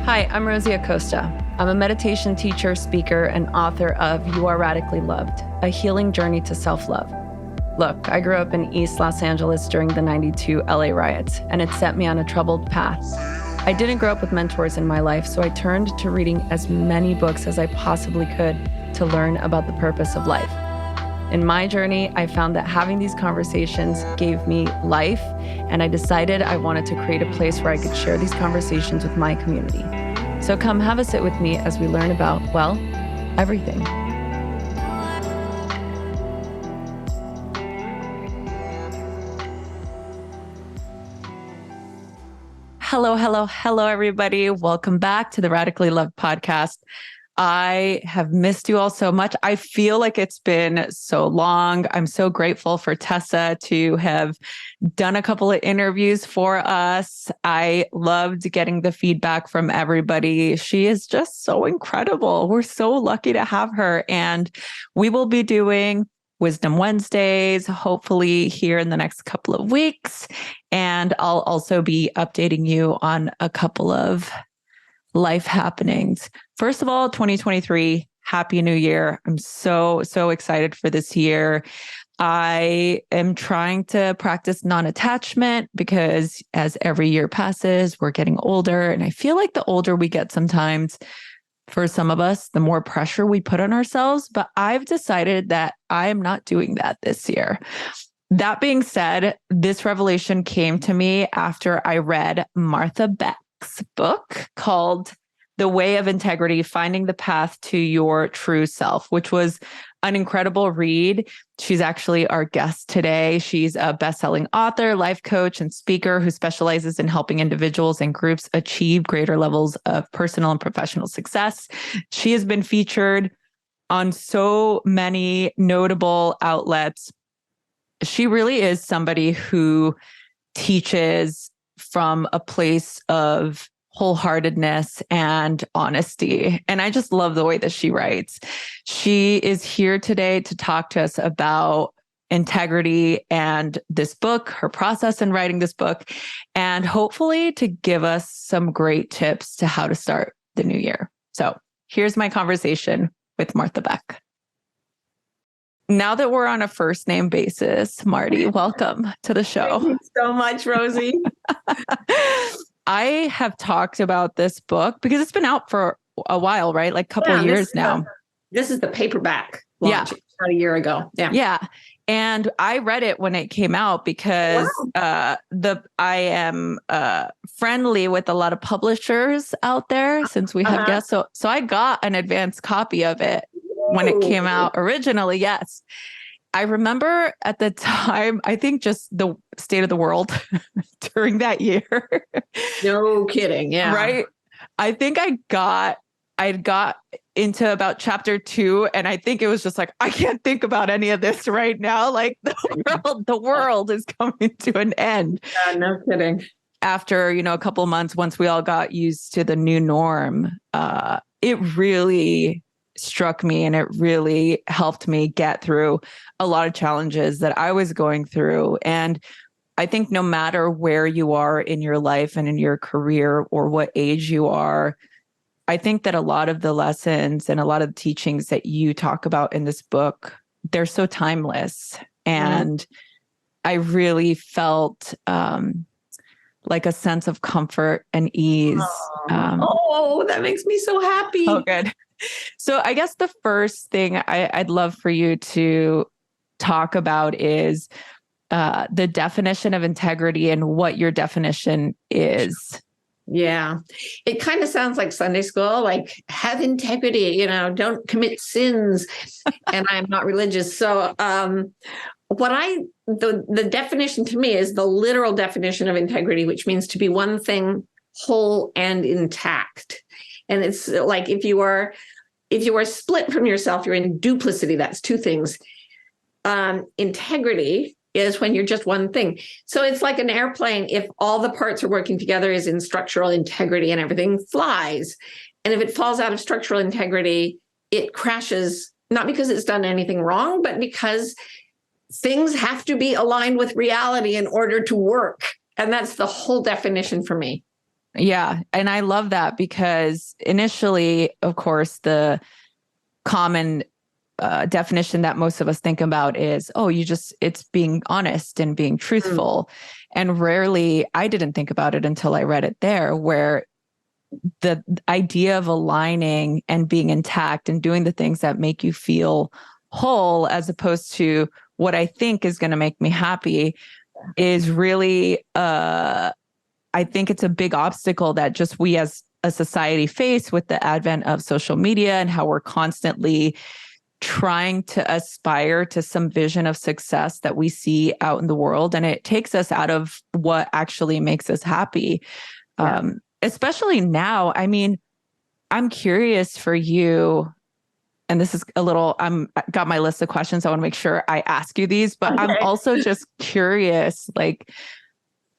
Hi, I'm Rosie Acosta. I'm a meditation teacher, speaker, and author of You Are Radically Loved, a healing journey to self-love. Look, I grew up in East Los Angeles during the '92 LA riots, and it set me on a troubled path. I didn't grow up with mentors in my life, so I turned to reading as many books as I possibly could to learn about the purpose of life. In my journey, I found that having these conversations gave me life, and I decided I wanted to create a place where I could share these conversations with my community. So come have a sit with me as we learn about, well, everything. Hello, everybody. Welcome back to the Radically Loved podcast. I have missed you all so much. I feel like it's been so long. I'm so grateful for Tessa to have done a couple of interviews for us. I loved getting the feedback from everybody. She is just so incredible. We're so lucky to have her. And we will be doing Wisdom Wednesdays, hopefully here in the next couple of weeks. And I'll also be updating you on a couple of life happenings. First of all, 2023, Happy New Year. I'm so excited for this year. I am trying to practice non-attachment because as every year passes, we're getting older. And I feel like the older we get sometimes, for some of us, the more pressure we put on ourselves. But I've decided that I am not doing that this year. That being said, this revelation came to me after I read Martha Beck's book called The Way of Integrity, Finding the Path to Your True Self, which was an incredible read. She's actually our guest today. She's a best-selling author, life coach, and speaker who specializes in helping individuals and groups achieve greater levels of personal and professional success. She has been featured on so many notable outlets. She really is somebody who teaches from a place of wholeheartedness and honesty. And I just love the way that she writes. She is here today to talk to us about integrity and this book, her process in writing this book, and hopefully to give us some great tips to how to start the new year. So here's my conversation with Martha Beck. Now that we're on a first name basis, Marty, welcome to the show. Thank you so much, Rosie. I have talked about this book because it's been out for a while, right? Like a couple of years now. This is the paperback launch about a year ago. Yeah. And I read it when it came out because I am friendly with a lot of publishers out there since we have guests. So I got an advanced copy of it when it came out originally. Yes. I remember at the time, I think just the state of the world during that year. No kidding. Yeah. Right. I think I got into about chapter 2. And I think it was just like, I can't think about any of this right now. Like the world is coming to an end. Yeah, no kidding. After, a couple of months, once we all got used to the new norm, it really struck me and it really helped me get through a lot of challenges that I was going through. And I think no matter where you are in your life and in your career or what age you are, I think that a lot of the lessons and a lot of the teachings that you talk about in this book, they're so timeless. And I really felt like a sense of comfort and ease. That makes me so happy. Oh, good. So I guess the first thing I'd love for you to talk about is the definition of integrity and what your definition is. Yeah. It kind of sounds like Sunday school, like have integrity, don't commit sins. And I'm not religious. So the definition to me is the literal definition of integrity, which means to be one thing whole and intact. And it's like if you are split from yourself, you're in duplicity. That's two things. Integrity is when you're just one thing. So it's like an airplane. If all the parts are working together is in structural integrity and everything flies. And if it falls out of structural integrity, it crashes, not because it's done anything wrong, but because things have to be aligned with reality in order to work. And that's the whole definition for me. Yeah. And I love that because initially, of course, the common definition that most of us think about is, oh, it's being honest and being Mm. truthful. And rarely, I didn't think about it until I read it there, where the idea of aligning and being intact and doing the things that make you feel whole, as opposed to what I think is going to make me happy, is really, I think it's a big obstacle that just we as a society face with the advent of social media and how we're constantly trying to aspire to some vision of success that we see out in the world. And it takes us out of what actually makes us happy. Yeah. Especially now. I mean, I'm curious for you, and this is a little, I got my list of questions. I want to make sure I ask you these, but I'm Okay. also just curious, like,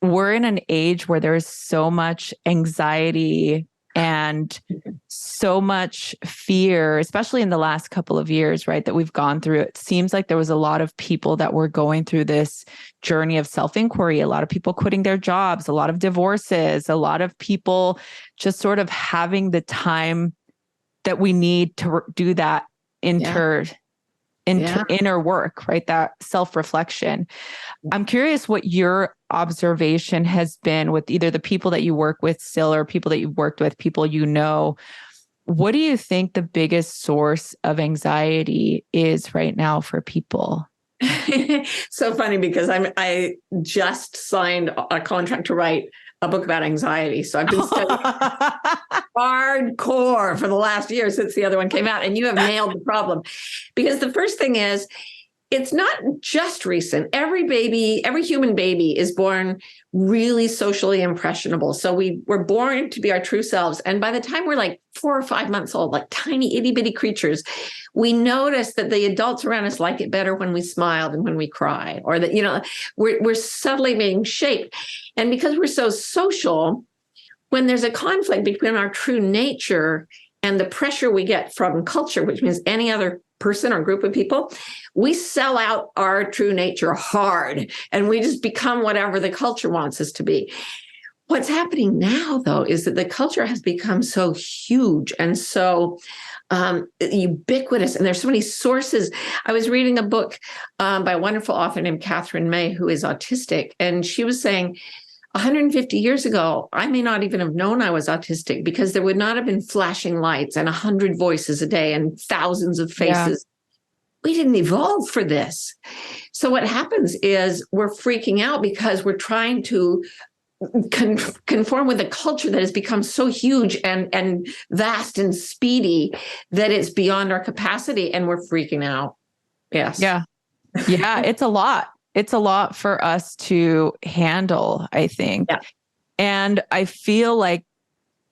we're in an age where there's so much anxiety and so much fear, especially in the last couple of years, right, that we've gone through. It seems like there was a lot of people that were going through this journey of self-inquiry, a lot of people quitting their jobs, a lot of divorces, a lot of people just sort of having the time that we need to do that Yeah. inner work, right? That self-reflection. I'm curious what your observation has been with either the people that you work with still or people that you've worked with, people you know. What do you think the biggest source of anxiety is right now for people? So funny because I just signed a contract to write a book about anxiety. So I've been studying hardcore for the last year since the other one came out. And you have nailed the problem. Because the first thing is, it's not just recent. Every human baby is born really socially impressionable. So we're born to be our true selves. And by the time we're like 4 or 5 months old, like tiny itty bitty creatures, we notice that the adults around us like it better when we smile than when we cry, or that, we're subtly being shaped. And because we're so social, when there's a conflict between our true nature and the pressure we get from culture, which means any other person or group of people, we sell out our true nature hard and we just become whatever the culture wants us to be. What's happening now, though, is that the culture has become so huge and so ubiquitous, and there's so many sources. I was reading a book by a wonderful author named Catherine May, who is autistic, and she was saying 150 years ago, I may not even have known I was autistic because there would not have been flashing lights and 100 voices a day and thousands of faces. Yeah. We didn't evolve for this. So what happens is we're freaking out because we're trying to conform with a culture that has become so huge and vast and speedy that it's beyond our capacity, and we're freaking out. Yes. Yeah. Yeah. It's a lot. It's a lot for us to handle, I think. Yeah. And I feel like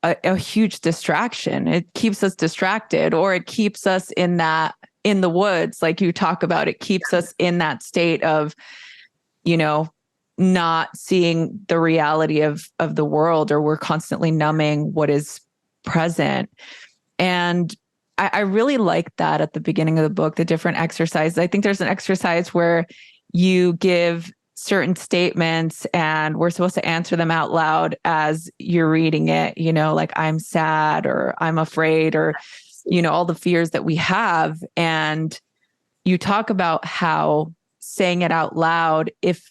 a huge distraction. It keeps us distracted, or it keeps us in the woods, like you talk about. It keeps us in that state of, not seeing the reality of the world, or we're constantly numbing what is present. And I really like that at the beginning of the book, the different exercises. I think there's an exercise where you give certain statements and we're supposed to answer them out loud as you're reading it, like I'm sad or I'm afraid, or, all the fears that we have. And you talk about how saying it out loud, if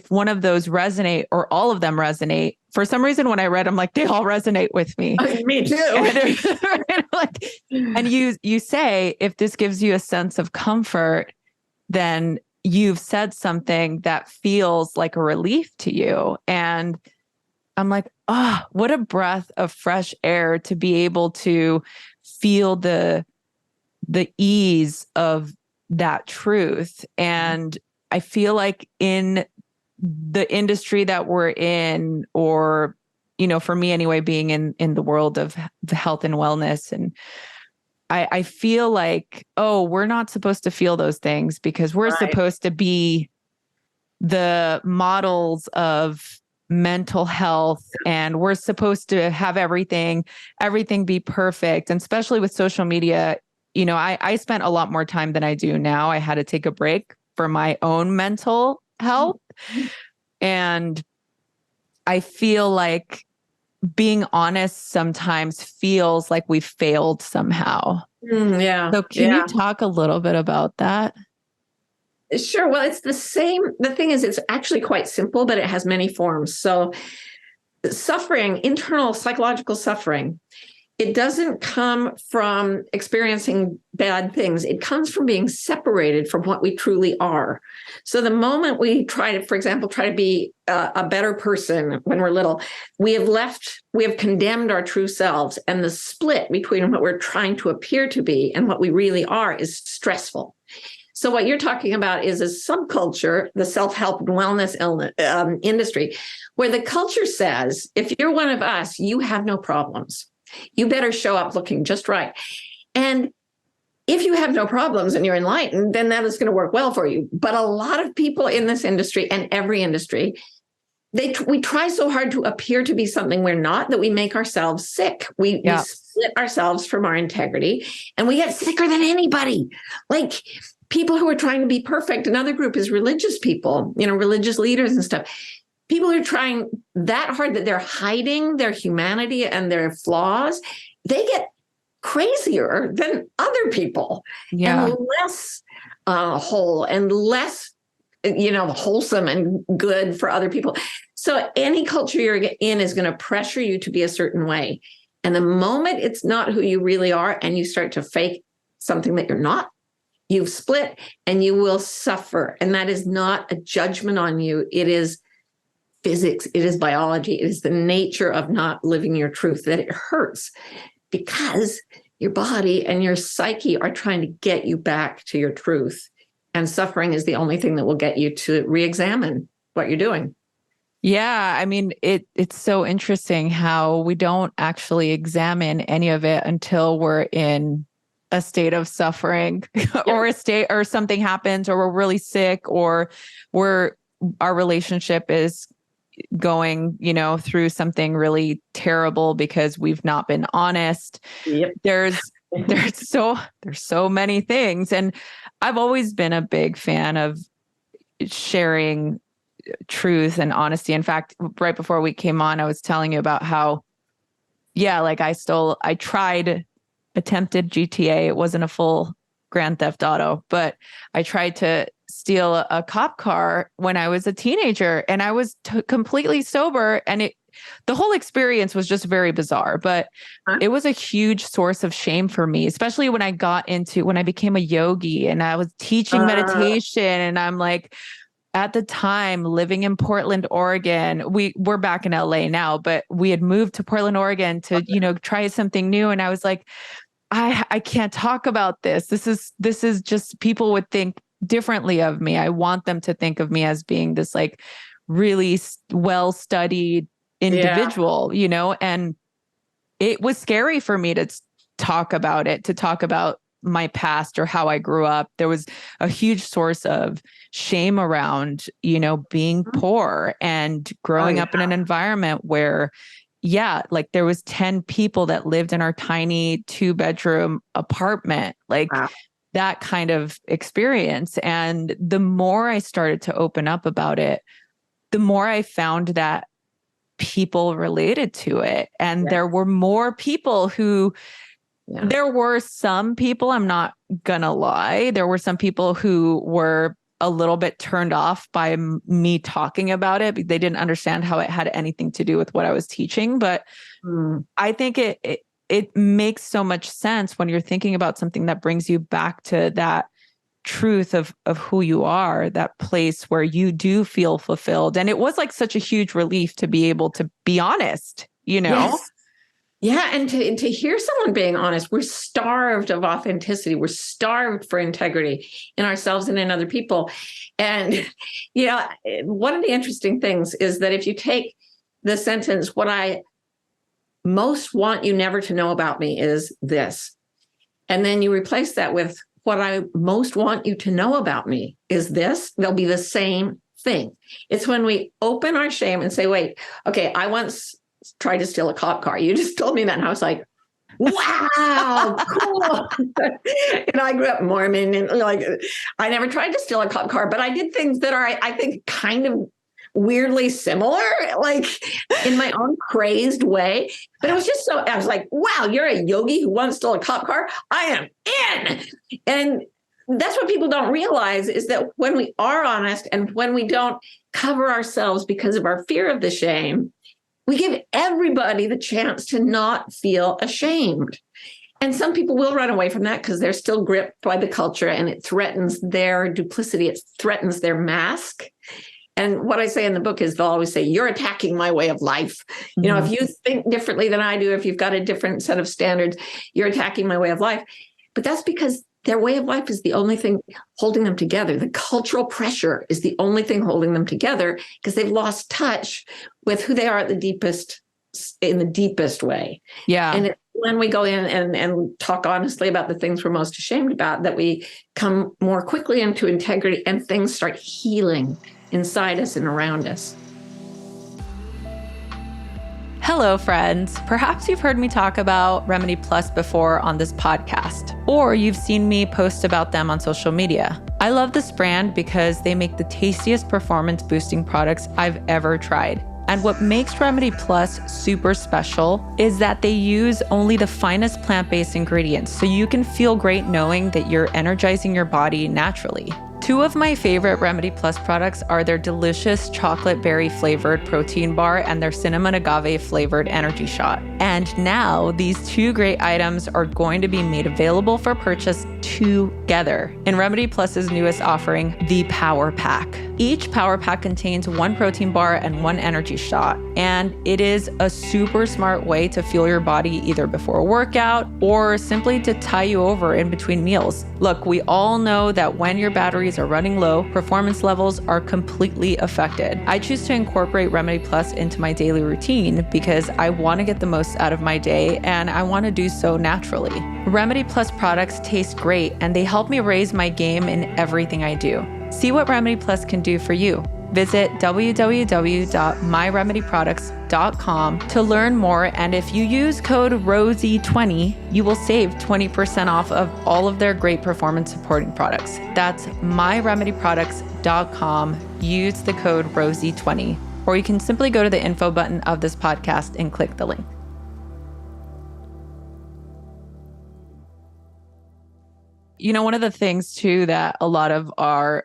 one of those resonate or all of them resonate, for some reason, when I read, I'm like, they all resonate with me. Me too. And you say, if this gives you a sense of comfort, then you've said something that feels like a relief to you. And I'm like, what a breath of fresh air to be able to feel the ease of that truth. And I feel like in the industry that we're in, or, for me anyway, being in the world of health and wellness, and I feel like, we're not supposed to feel those things because we're supposed to be the models of mental health, and we're supposed to have everything be perfect. And especially with social media, I spent a lot more time than I do now. I had to take a break for my own mental health. And I feel like being honest sometimes feels like we failed somehow. Yeah. So can you Yeah. talk a little bit about that? Sure. Well, it's the same. The thing is, it's actually quite simple, but it has many forms. So, suffering, internal psychological suffering, it doesn't come from experiencing bad things. It comes from being separated from what we truly are. So the moment we try to, for example, try to be a better person when we're little, we have condemned our true selves. And the split between what we're trying to appear to be and what we really are is stressful. So what you're talking about is a subculture, the self-help and wellness industry, where the culture says, if you're one of us, you have no problems. You better show up looking just right. And if you have no problems and you're enlightened, then that is going to work well for you. But a lot of people in this industry and every industry, we try so hard to appear to be something we're not that we make ourselves sick. We split ourselves from our integrity, and we get sicker than anybody. Like people who are trying to be perfect. Another group is religious people, religious leaders and stuff. People are trying that hard that they're hiding their humanity and their flaws. They get crazier than other people and less whole and less, wholesome and good for other people. So any culture you're in is going to pressure you to be a certain way. And the moment it's not who you really are and you start to fake something that you're not, you've split and you will suffer. And that is not a judgment on you. It is physics. It is biology. It is the nature of not living your truth, that it hurts because your body and your psyche are trying to get you back to your truth. And suffering is the only thing that will get you to re-examine what you're doing. Yeah, I mean, it's so interesting how we don't actually examine any of it until we're in a state of suffering or a state or something happens or we're really sick or our relationship is going, through something really terrible because we've not been honest. Yep. There's so many things. And I've always been a big fan of sharing truth and honesty. In fact, right before we came on, I was telling you about how, like attempted GTA. It wasn't a full Grand Theft Auto, but I tried to steal a cop car when I was a teenager and I was completely sober. And the whole experience was just very bizarre, but it was a huge source of shame for me, especially when I became a yogi and I was teaching meditation. And I'm like, at the time living in Portland, Oregon, we're back in LA now, but we had moved to Portland, Oregon to, try something new. And I was like, I can't talk about this. This is just, people would think differently of me. I want them to think of me as being this like really well-studied individual, and it was scary for me to talk about it, to talk about my past or how I grew up. There was a huge source of shame around, being poor and growing up in an environment where, like there was 10 people that lived in our tiny 2-bedroom apartment, like that kind of experience. And the more I started to open up about it, the more I found that people related to it. And there were more people who, there were some people, I'm not gonna lie, there were some people who were a little bit turned off by me talking about it. They didn't understand how it had anything to do with what I was teaching. But I think it makes so much sense when you're thinking about something that brings you back to that truth of who you are, that place where you do feel fulfilled. And it was like such a huge relief to be able to be honest, Yes. Yeah. And to hear someone being honest, we're starved of authenticity. We're starved for integrity in ourselves and in other people. And, one of the interesting things is that if you take the sentence, what I most want you never to know about me is this, and then you replace that with what I most want you to know about me is this, they'll be the same thing. It's when we open our shame and say, wait, okay, I once tried to steal a cop car. You just told me that. And I was like, wow, cool. I grew up Mormon and I never tried to steal a cop car, but I did things that are, I think, kind of weirdly similar, like in my own crazed way. But it was just so, I was like, wow, you're a yogi who once stole a cop car? I am in. And that's what people don't realize, is that when we are honest and when we don't cover ourselves because of our fear of the shame, we give everybody the chance to not feel ashamed. And some people will run away from that because they're still gripped by the culture and it threatens their duplicity. It threatens their mask. And what I say in the book is they'll always say, you're attacking my way of life. Mm-hmm. You know, if you think differently than I do, if you've got a different set of standards, you're attacking my way of life. But that's because their way of life is the only thing holding them together. The cultural pressure is the only thing holding them together because they've lost touch with who they are at the deepest, in the deepest way. Yeah. And when we go in and talk honestly about the things we're most ashamed about, that we come more quickly into integrity and things start healing inside us and around us. Hello, friends. Perhaps you've heard me talk about Remedy Plus before on this podcast, or you've seen me post about them on social media. I love this brand because they make the tastiest performance boosting products I've ever tried. And what makes Remedy Plus super special is that they use only the finest plant-based ingredients, so you can feel great knowing that you're energizing your body naturally. Two of my favorite Remedy Plus products are their delicious chocolate berry flavored protein bar and their cinnamon agave flavored energy shot. And now these two great items are going to be made available for purchase together in Remedy Plus's newest offering, the Power Pack. Each Power Pack contains one protein bar and one energy shot, and it is a super smart way to fuel your body either before a workout or simply to tie you over in between meals. Look, we all know that when your batteries are running low, performance levels are completely affected. I choose to incorporate Remedy Plus into my daily routine because I want to get the most out of my day and I want to do so naturally. Remedy Plus products taste great and they help me raise my game in everything I do. See what Remedy Plus can do for you. Visit www.myremedyproducts.com to learn more, and if you use code ROSIE20, you will save 20% off of all of their great performance supporting products. That's myremedyproducts.com. Use the code ROSIE20, or you can simply go to the info button of this podcast and click the link. You know, one of the things too that a lot of our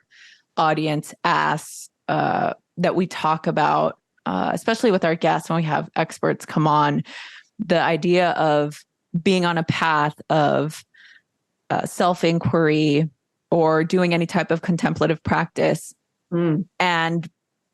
audience asks that we talk about, especially with our guests when we have experts come on, the idea of being on a path of self-inquiry or doing any type of contemplative practice, and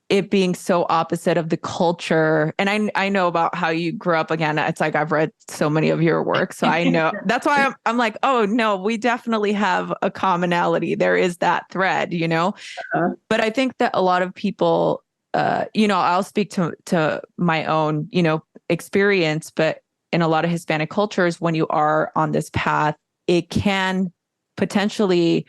it being so opposite of the culture. And I know about how you grew up. Again, it's like I've read so many of your work, so I know. That's why I'm like, oh no, we definitely have a commonality. There is that thread, you know. But I think that a lot of people, you know, I'll speak to my own, you know, experience. But in a lot of Hispanic cultures, when you are on this path, it can potentially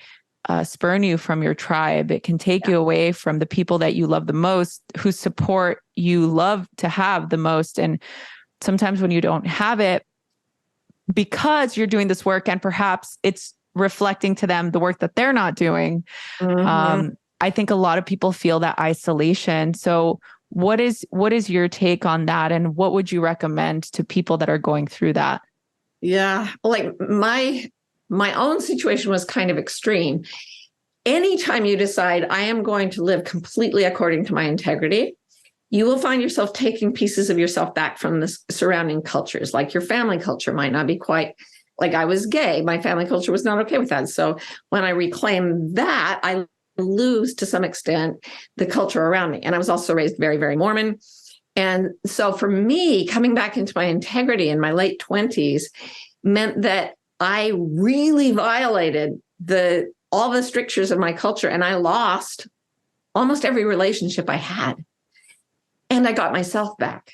spurn you from your tribe. It can take you away from the people that you love the most, whose support you love to have the most. And sometimes when you don't have it, because you're doing this work and perhaps it's reflecting to them the work that they're not doing, I think a lot of people feel that isolation. So what is your take on that? And what would you recommend to people that are going through that? Yeah, like my own situation was kind of extreme. Anytime you decide I am going to live completely according to my integrity, you will find yourself taking pieces of yourself back from the surrounding cultures. Like your family culture might not be quite, like I was gay. My family culture was not okay with that. So when I reclaim that, I lose to some extent the culture around me. And I was also raised very, very Mormon. And so for me, coming back into my integrity in my late 20s meant that I really violated all the strictures of my culture, and I lost almost every relationship I had. And I got myself back.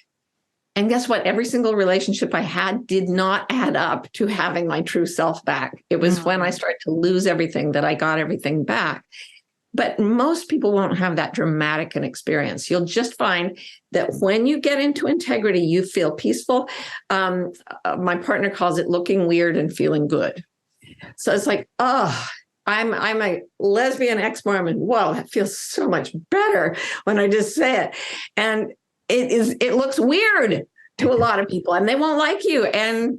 And guess what? Every single relationship I had did not add up to having my true self back. It was when I started to lose everything that I got everything back. But most people won't have that dramatic an experience. You'll just find that when you get into integrity, you feel peaceful. My partner calls it looking weird and feeling good. So it's like, oh, I'm a lesbian ex-Mormon. Whoa, that feels so much better when I just say it. And it looks weird to a lot of people, and they won't like you. And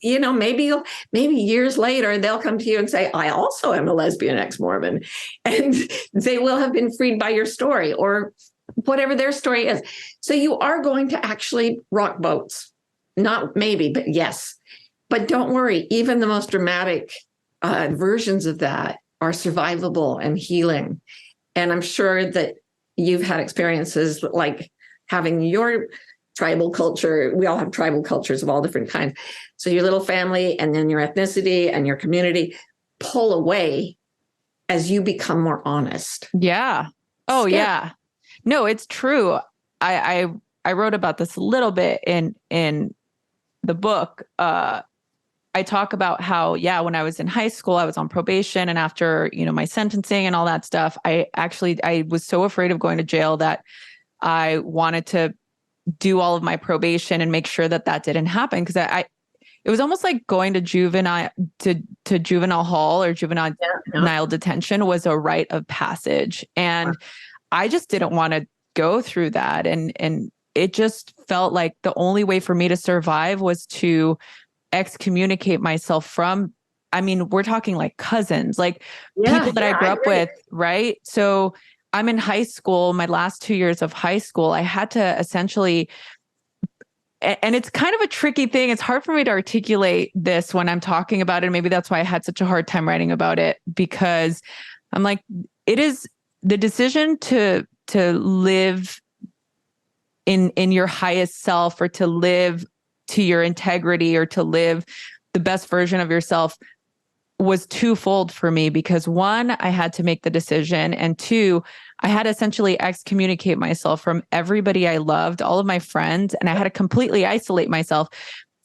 maybe years later they'll come to you and say, I also am a lesbian ex-Mormon. And they will have been freed by your story or whatever their story is. So you are going to actually rock boats. Not maybe, but yes. But don't worry, even the most dramatic versions of that are survivable and healing. And I'm sure that you've had experiences like having your tribal culture. We all have tribal cultures of all different kinds. So your little family and then your ethnicity and your community pull away as you become more honest. Yeah. Oh, yeah. No, it's true. I wrote about this a little bit in the book. I talk about how, when I was in high school, I was on probation, and after, my sentencing and all that stuff, I was so afraid of going to jail that I wanted to do all of my probation and make sure that didn't happen. Cause it was almost like going to juvenile hall or juvenile detention was a rite of passage. And I just didn't want to go through that. And it just felt like the only way for me to survive was to excommunicate myself from, we're talking like cousins, like people that I grew up with, right? So I'm in high school, my last 2 years of high school, I had to essentially, and it's kind of a tricky thing. It's hard for me to articulate this when I'm talking about it. Maybe that's why I had such a hard time writing about it, because I'm like, it is the decision to live in your highest self, or to live to your integrity, or to live the best version of yourself, was twofold for me. Because one, I had to make the decision, and two, I had to essentially excommunicate myself from everybody I loved, all of my friends, and I had to completely isolate myself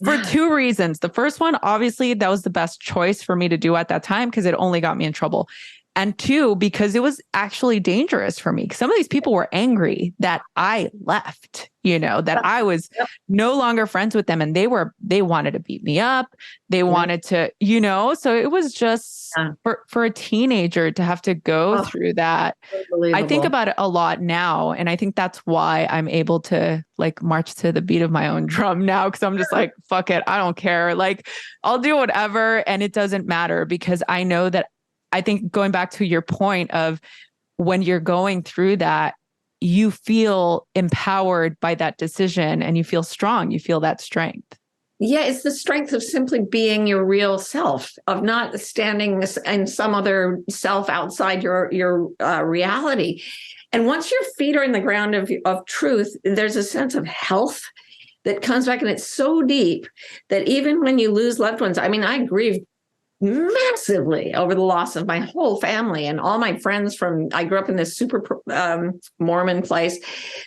for two reasons. The first one, obviously, that was the best choice for me to do at that time because it only got me in trouble. And two, because it was actually dangerous for me. Some of these people were angry that I left, that I was no longer friends with them. And they wanted to beat me up. They wanted to, so it was just for a teenager to have to go through that. I think about it a lot now. And I think that's why I'm able to like march to the beat of my own drum now. Cause I'm just like, fuck it. I don't care. Like I'll do whatever. And it doesn't matter, because I know that, I think going back to your point of when you're going through that, you feel empowered by that decision and you feel strong. You feel that strength. Yeah, it's the strength of simply being your real self, of not standing in some other self outside your reality. And once your feet are in the ground of truth, there's a sense of health that comes back, and it's so deep that even when you lose loved ones, I grieved massively over the loss of my whole family and all my friends I grew up in this super Mormon place.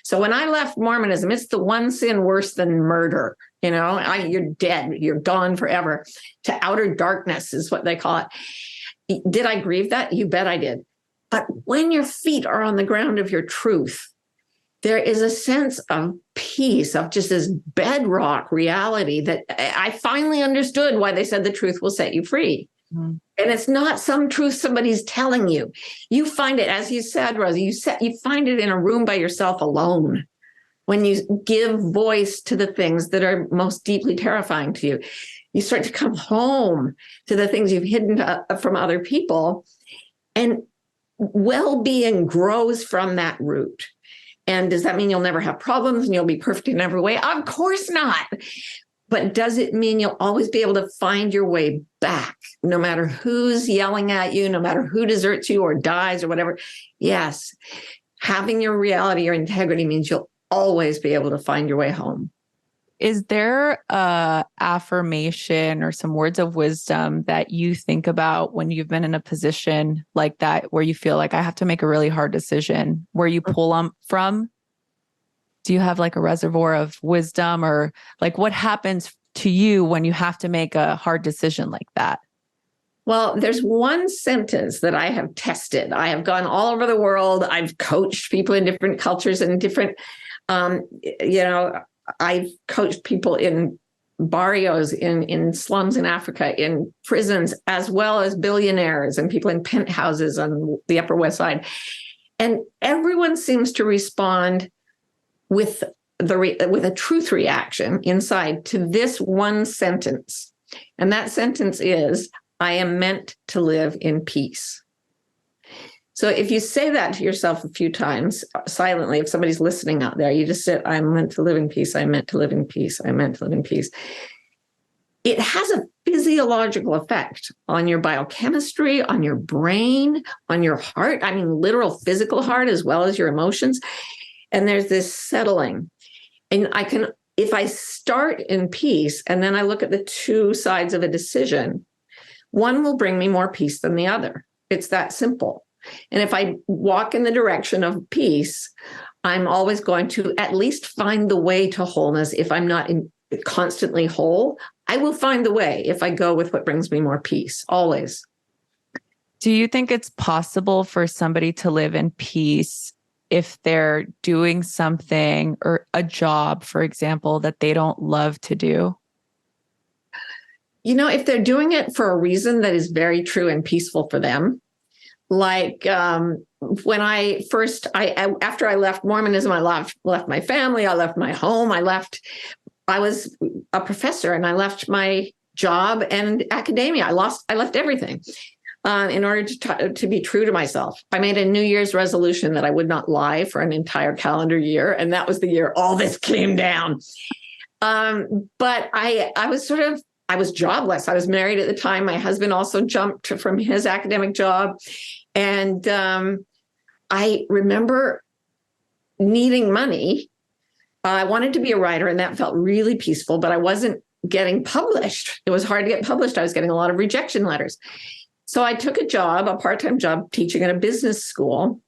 So when I left Mormonism, it's the one sin worse than murder. You're dead, you're gone forever. To outer darkness is what they call it. Did I grieve that? You bet I did. But when your feet are on the ground of your truth, there is a sense of peace, of just this bedrock reality that I finally understood why they said the truth will set you free. Mm. And it's not some truth somebody's telling you. You find it, as you said, Rosie, you find it in a room by yourself alone when you give voice to the things that are most deeply terrifying to you. You start to come home to the things you've hidden from other people, and well-being grows from that root. And does that mean you'll never have problems and you'll be perfect in every way? Of course not. But does it mean you'll always be able to find your way back, no matter who's yelling at you, no matter who deserts you or dies or whatever? Yes. Having your reality, your integrity means you'll always be able to find your way home. Is there a affirmation or some words of wisdom that you think about when you've been in a position like that, where you feel like I have to make a really hard decision, where you pull them from? Do you have like a reservoir of wisdom, or like what happens to you when you have to make a hard decision like that? Well, there's one sentence that I have tested. I have gone all over the world. I've coached people in different cultures and different, I've coached people in barrios in slums in Africa, in prisons, as well as billionaires and people in penthouses on the Upper West Side. And everyone seems to respond with with a truth reaction inside to this one sentence. And that sentence is, I am meant to live in peace. So if you say that to yourself a few times silently, if somebody's listening out there, you just say, I'm meant to live in peace. I'm meant to live in peace. I'm meant to live in peace. It has a physiological effect on your biochemistry, on your brain, on your heart. I mean, literal physical heart, as well as your emotions. And there's this settling. And if I start in peace, and then I look at the two sides of a decision, one will bring me more peace than the other. It's that simple. And if I walk in the direction of peace, I'm always going to at least find the way to wholeness. If I'm not constantly whole, I will find the way if I go with what brings me more peace, always. Do you think it's possible for somebody to live in peace if they're doing something or a job, for example, that they don't love to do? If they're doing it for a reason that is very true and peaceful for them, like when after I left Mormonism, I left my family, I left my home, I was a professor and I left my job and academia. I left everything in order to be true to myself. I made a New Year's resolution that I would not lie for an entire calendar year. And that was the year all this came down. But I was jobless. I was married at the time. My husband also jumped from his academic job. And I remember needing money. I wanted to be a writer, and that felt really peaceful, but I wasn't getting published. It was hard to get published. I was getting a lot of rejection letters. So I took a part-time job teaching at a business school.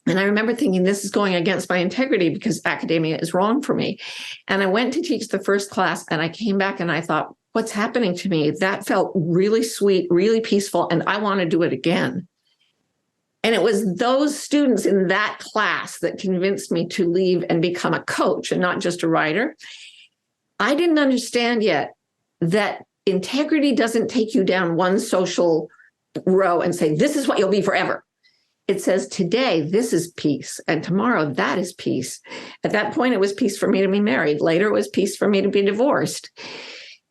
And I remember thinking, this is going against my integrity because academia is wrong for me. And I went to teach the first class, and I came back and I thought, what's happening to me? That felt really sweet, really peaceful, and I want to do it again. And it was those students in that class that convinced me to leave and become a coach and not just a writer. I didn't understand yet that integrity doesn't take you down one social row and say, this is what you'll be forever. It says, today, this is peace. And tomorrow, that is peace. At that point, it was peace for me to be married. Later, it was peace for me to be divorced.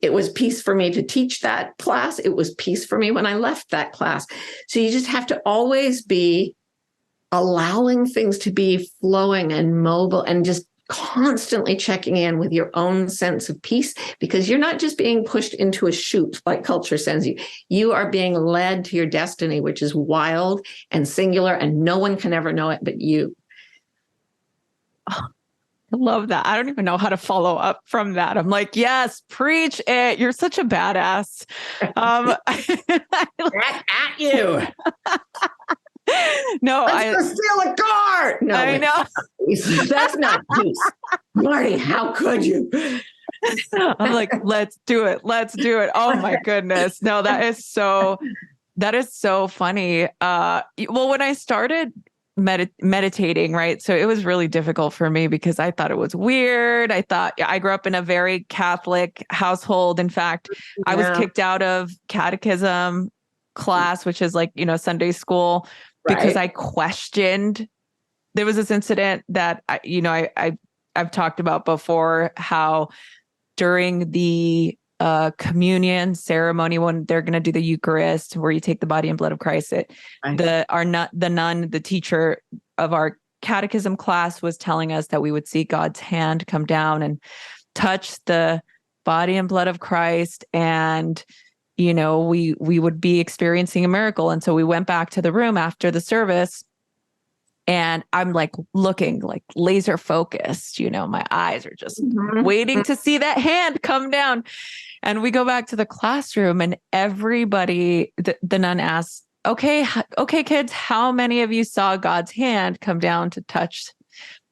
It was peace for me to teach that class. It was peace for me when I left that class. So you just have to always be allowing things to be flowing and mobile and just constantly checking in with your own sense of peace, because you're not just being pushed into a chute like culture sends you. You are being led to your destiny, which is wild and singular, and no one can ever know it but you. Oh, I love that. I don't even know how to follow up from that. I'm like, yes, preach it. You're such a badass. Back at you. No, Let's go steal a car. No, I know. That's not peace. Marty, how could you? I'm like, let's do it. Let's do it. Oh my goodness. No, that is so funny. Well, when I started meditating, right? So it was really difficult for me because I thought it was weird. I grew up in a very Catholic household. In fact, I was kicked out of catechism class, which is like, Sunday school, because I questioned. There was this incident that I've talked about before, how during the communion ceremony, when they're going to do the Eucharist, where you take the body and blood of Christ, the teacher of our catechism class was telling us that we would see God's hand come down and touch the body and blood of Christ, and we would be experiencing a miracle. And so we went back to the room after the service, and I'm like looking like laser focused, my eyes are just waiting to see that hand come down. And we go back to the classroom, and everybody, the nun asks, okay, kids, how many of you saw God's hand come down to touch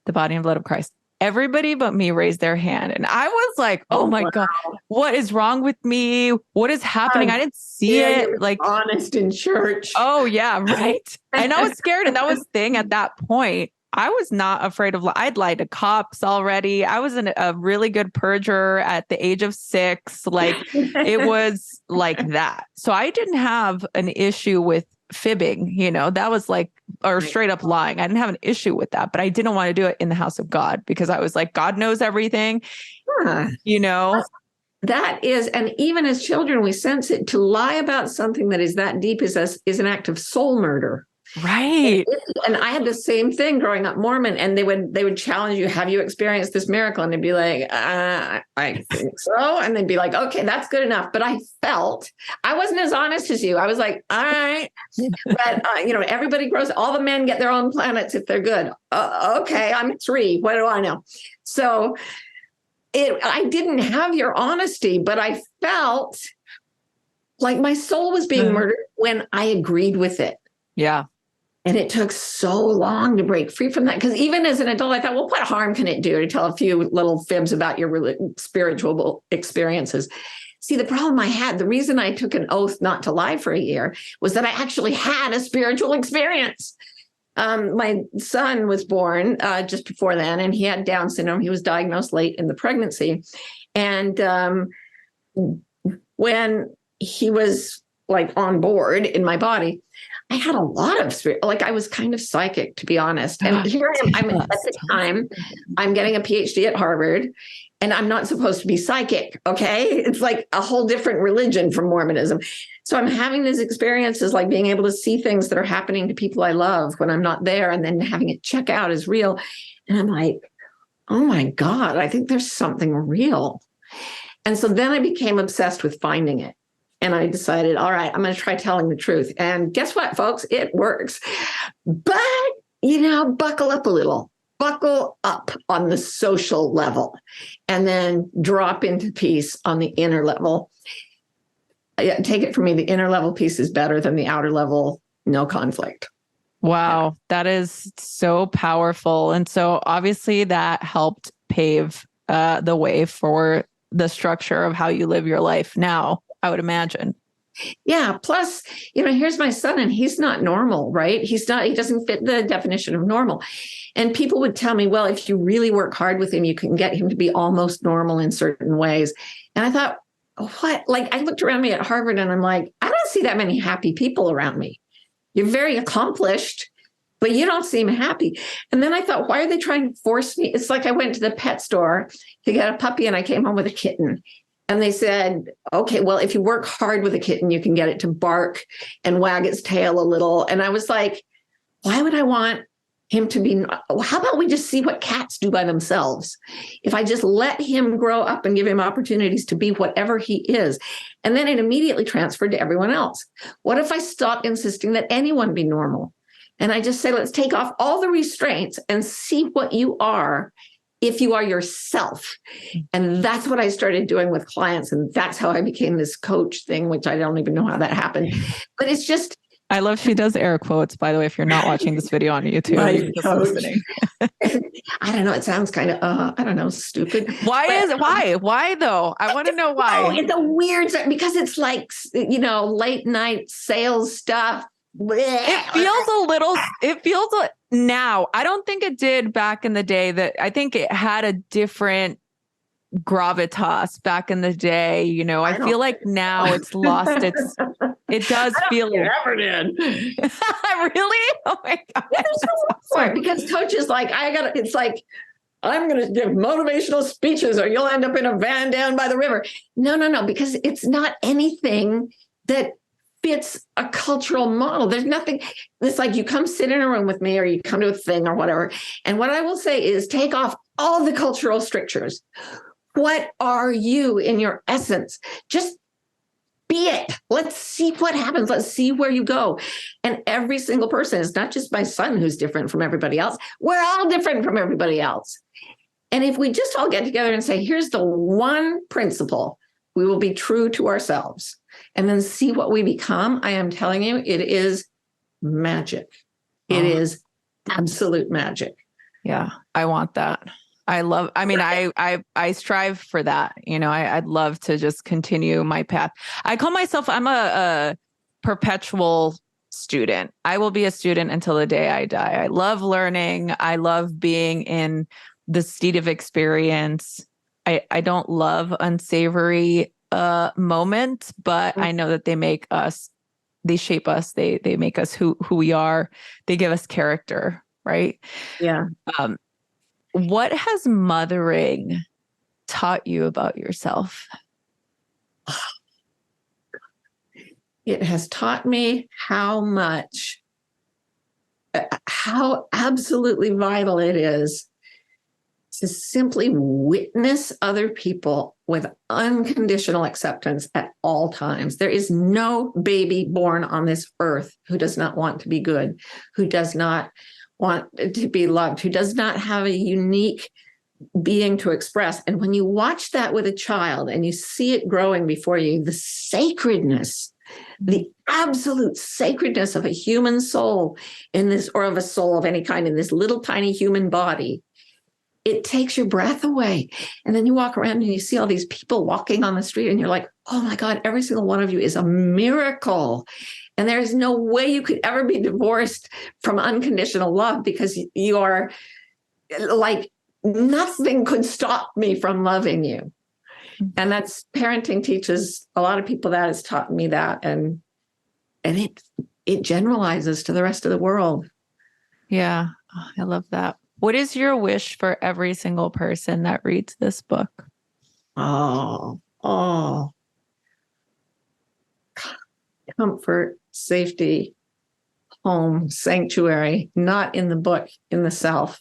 the body and blood of Christ? Everybody but me raised their hand. And I was like, oh my God, what is wrong with me? What is happening? I didn't see it. Like, honest in church. Oh yeah. Right. And I was scared. And that was the thing at that point. I was not afraid of, I'd lied to cops already. I was a really good perjurer at the age of 6. Like it was like that. So I didn't have an issue with fibbing, that was like, or straight up lying. I didn't have an issue with that, but I didn't want to do it in the house of God because I was like, God knows everything, That is, and even as children, we sense it. To lie about something that is that deep is an act of soul murder. Right. And I had the same thing growing up Mormon, and they would challenge you, have you experienced this miracle? And they'd be like, I think so. And they'd be like, okay, that's good enough. But I felt I wasn't as honest as you. I was like, all right. But, everybody grows, all the men get their own planets if they're good. Okay, I'm 3. What do I know? So I didn't have your honesty, but I felt like my soul was being murdered when I agreed with it. Yeah. And it took so long to break free from that. Because even as an adult, I thought, well, what harm can it do to tell a few little fibs about your spiritual experiences? See, the problem I had, the reason I took an oath not to lie for a year was that I actually had a spiritual experience. My son was born just before then, and he had Down syndrome. He was diagnosed late in the pregnancy. And when he was like on board in my body, I had a lot of spirit, like I was kind of psychic, to be honest. And here I am, at the time, I'm getting a PhD at Harvard, and I'm not supposed to be psychic. Okay. It's like a whole different religion from Mormonism. So I'm having these experiences, like being able to see things that are happening to people I love when I'm not there, and then having it check out as real. And I'm like, oh my God, I think there's something real. And so then I became obsessed with finding it. And I decided, all right, I'm going to try telling the truth. And guess what, folks? It works. But, buckle up a little. Buckle up on the social level, and then drop into peace on the inner level. Take it from me, the inner level peace is better than the outer level, no conflict. Wow, that is so powerful. And so obviously that helped pave the way for the structure of how you live your life now, I would imagine. Yeah. Plus, here's my son, and he's not normal, right? He doesn't fit the definition of normal. And people would tell me, well, if you really work hard with him, you can get him to be almost normal in certain ways. And I thought, what? Like, I looked around me at Harvard, and I'm like, I don't see that many happy people around me. You're very accomplished, but you don't seem happy. And then I thought, why are they trying to force me? It's like I went to the pet store to get a puppy, and I came home with a kitten. And they said, okay, well, if you work hard with a kitten, you can get it to bark and wag its tail a little. And I was like, why would I want him to be? How about we just see what cats do by themselves? If I just let him grow up and give him opportunities to be whatever he is. And then it immediately transferred to everyone else. What if I stopped insisting that anyone be normal? And I just say, let's take off all the restraints and see what you are if you are yourself. And that's what I started doing with clients. And that's how I became this coach thing, which I don't even know how that happened. But it's just, I love she does air quotes, by the way, if you're not watching this video on YouTube. You're just listening. I don't know. It sounds kind of, I don't know, stupid. Why though? I want to know why. Oh, it's a weird, because it's like, late night sales stuff. It feels now. I don't think it did back in the day. That I think it had a different gravitas back in the day. I feel like now it's lost it does feel. It ever did. Really? Oh my God. Yeah, there's no for it, because coaches it's like, I'm going to give motivational speeches or you'll end up in a van down by the river. No, because it's not anything that fits a cultural model. There's nothing. It's like you come sit in a room with me, or you come to a thing or whatever. And what I will say is take off all the cultural strictures. What are you in your essence? Just be it. Let's see what happens. Let's see where you go. And every single person, it's not just my son who's different from everybody else. We're all different from everybody else. And if we just all get together and say, here's the one principle, we will be true to ourselves, and then see what we become. I am telling you, it is magic. It is absolute magic. Yeah, I want that. I strive for that. I'd love to just continue my path. I call myself, I'm a perpetual student. I will be a student until the day I die. I love learning. I love being in the state of experience. I don't love unsavory moments, but I know that they make us, they shape us, they make us who we are. They give us character, right? Yeah. What has mothering taught you about yourself? It has taught me how absolutely vital it is to simply witness other people with unconditional acceptance at all times. There is no baby born on this earth who does not want to be good, who does not want to be loved, who does not have a unique being to express. And when you watch that with a child and you see it growing before you, the sacredness, the absolute sacredness of a human soul in this, or of a soul of any kind in this little tiny human body, it takes your breath away. And then you walk around and you see all these people walking on the street and you're like, oh my God, every single one of you is a miracle. And there is no way you could ever be divorced from unconditional love, because you are like, nothing could stop me from loving you. And that's, parenting teaches a lot of people that, has taught me that. And it generalizes to the rest of the world. Yeah, I love that. What is your wish for every single person that reads this book? Oh, comfort, safety, home, sanctuary, not in the book, in the self.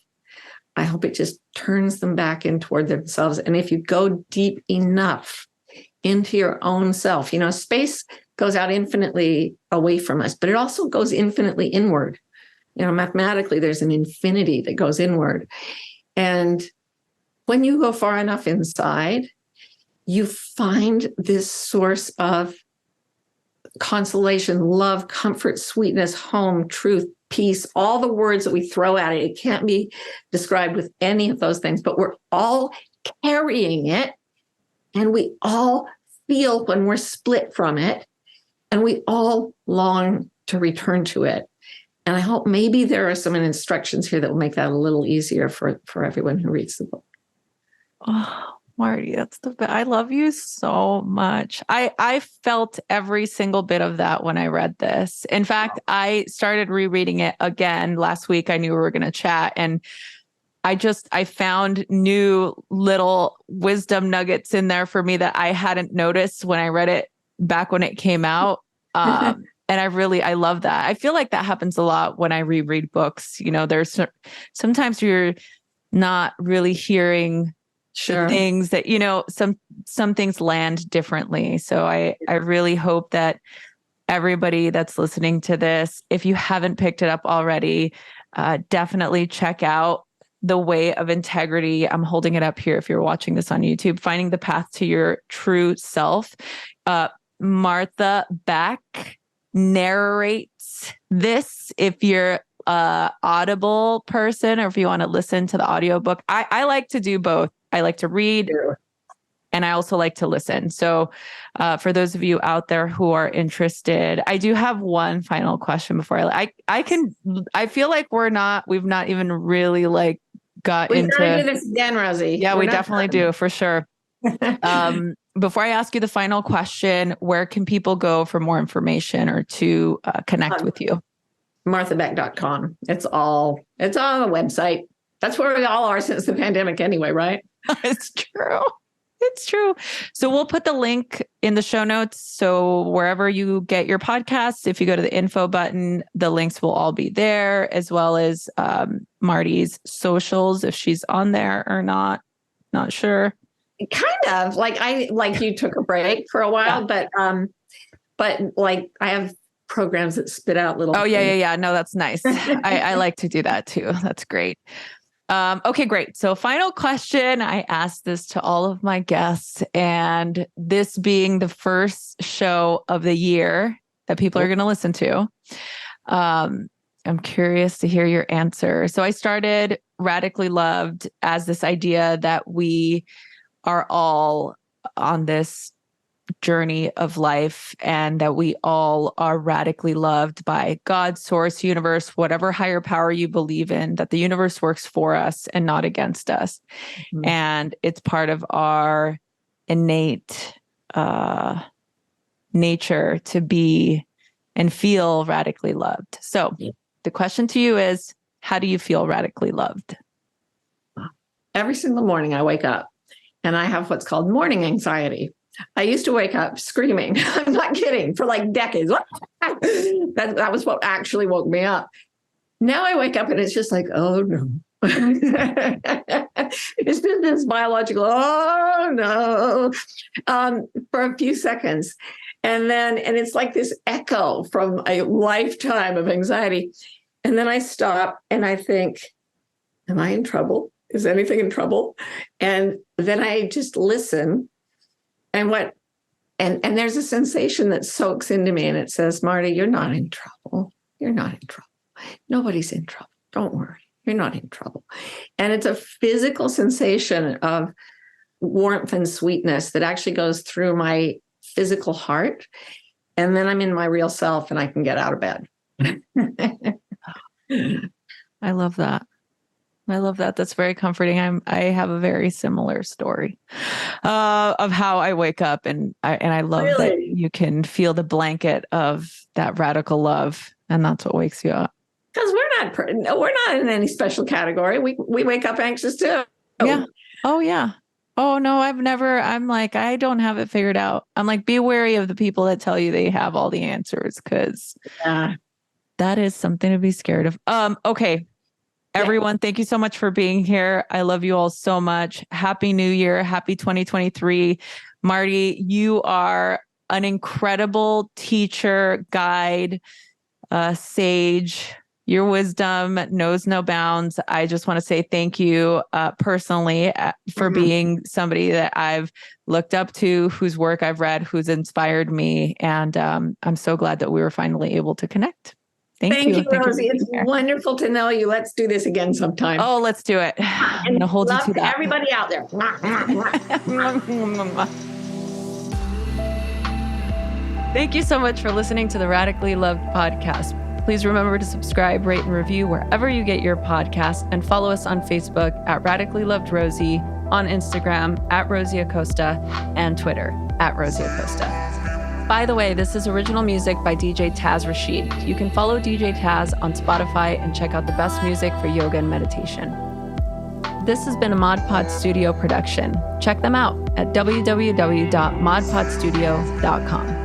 I hope it just turns them back in toward themselves. And if you go deep enough into your own self, space goes out infinitely away from us, but it also goes infinitely inward. Mathematically, there's an infinity that goes inward. And when you go far enough inside, you find this source of consolation, love, comfort, sweetness, home, truth, peace, all the words that we throw at it. It can't be described with any of those things, but we're all carrying it. And we all feel when we're split from it. And we all long to return to it. And I hope maybe there are some instructions here that will make that a little easier for everyone who reads the book. Oh, Marty, that's the best. I love you so much. I felt every single bit of that when I read this. In fact, I started rereading it again last week. I knew we were going to chat, and I found new little wisdom nuggets in there for me that I hadn't noticed when I read it back when it came out. And I love that. I feel like that happens a lot when I reread books. There's sometimes you're not really hearing the things that, some things land differently. So I really hope that everybody that's listening to this, if you haven't picked it up already, definitely check out The Way of Integrity. I'm holding it up here if you're watching this on YouTube. Finding the Path to Your True Self. Martha Beck narrates this. If you're a Audible person, or if you want to listen to the audiobook, I like to do both. I like to read, and I also like to listen. So for those of you out there who are interested, I do have one final question before I feel like we've not even really got into. We're going to do this again, Rosie. Yeah, we definitely do, for sure. Before I ask you the final question, where can people go for more information or to connect with you? MarthaBeck.com. It's on the website. That's where we all are since the pandemic anyway, right? It's true. It's true. So we'll put the link in the show notes. So wherever you get your podcasts, if you go to the info button, the links will all be there, as well as Marty's socials, if she's on there or not. Not sure. Kind of like you took a break for a while, but I have programs that spit out little. Oh yeah. No, that's nice. I like to do that too. That's great. Okay, great. So final question. I asked this to all of my guests, and this being the first show of the year that people are going to listen to, I'm curious to hear your answer. So I started Radically Loved as this idea that we are all on this journey of life, and that we all are radically loved by God, source, universe, whatever higher power you believe in, that the universe works for us and not against us. Mm-hmm. And it's part of our innate nature to be and feel radically loved. So the question to you is, how do you feel radically loved? Every single morning I wake up and I have what's called morning anxiety. I used to wake up screaming. I'm not kidding, for like decades. That was what actually woke me up. Now I wake up and it's just like, oh no. It's just this biological, oh no, for a few seconds. And it's like this echo from a lifetime of anxiety. And then I stop and I think, am I in trouble? Is anything in trouble? And then I just listen. And there's a sensation that soaks into me and it says, Marty, you're not in trouble. You're not in trouble. Nobody's in trouble. Don't worry. You're not in trouble. And it's a physical sensation of warmth and sweetness that actually goes through my physical heart. And then I'm in my real self and I can get out of bed. I love that. I love that. That's very comforting. I have a very similar story of how I wake up, and I love that you can feel the blanket of that radical love, and that's what wakes you up. Because we're not in any special category. We wake up anxious too. Yeah. Oh yeah. Oh no, I'm like, I don't have it figured out. I'm like, be wary of the people that tell you they have all the answers, because that is something to be scared of. Okay. Everyone, thank you so much for being here. I love you all so much. Happy New Year. Happy 2023. Marty, you are an incredible teacher, guide, sage. Your wisdom knows no bounds. I just want to say thank you personally for being somebody that I've looked up to, whose work I've read, who's inspired me. And I'm so glad that we were finally able to connect. Thank you, Rosie. It's wonderful to know you. Let's do this again sometime. Oh, let's do it. I'm going to hold you to that. Everybody out there. Thank you so much for listening to the Radically Loved podcast. Please remember to subscribe, rate, and review wherever you get your podcasts, and follow us on Facebook at Radically Loved Rosie, on Instagram at Rosie Acosta, and Twitter at Rosie Acosta. By the way, this is original music by DJ Taz Rashid. You can follow DJ Taz on Spotify and check out the best music for yoga and meditation. This has been a Mod Pod Studio production. Check them out at www.modpodstudio.com.